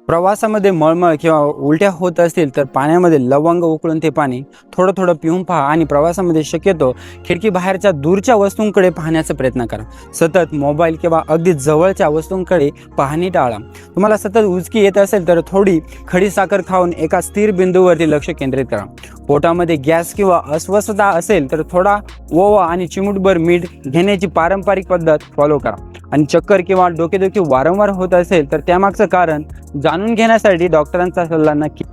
प्रवासामध्ये मळमळ किंवा उलट्या होत असतील तर पाण्यामध्ये लवंग उकळून ते पाणी थोडं थोडं पिऊन पहा आणि प्रवासामध्ये शक्यतो खिडकी बाहेरच्या दूरच्या वस्तूंकडे पाहण्याचा प्रयत्न करा. सतत मोबाईल किंवा अगदी जवळच्या वस्तूंकडे पाहणे टाळा. तुम्हाला सतत उचकी येत असेल तर थोडी खडी साखर खाऊन एका स्थिर बिंदूवरती लक्ष केंद्रित करा. पोटामध्ये गॅस किंवा अस्वस्थता असेल तर थोडा ओवा आणि चिमूटभर मीठ घेण्याची पारंपरिक पद्धत फॉलो करा. आणि चक्कर किंवा डोकेदुखी वारंवार होत असेल तर त्यामागचं कारण जाणून घेण्यासाठी डॉक्टरांचा सल्ला नक्की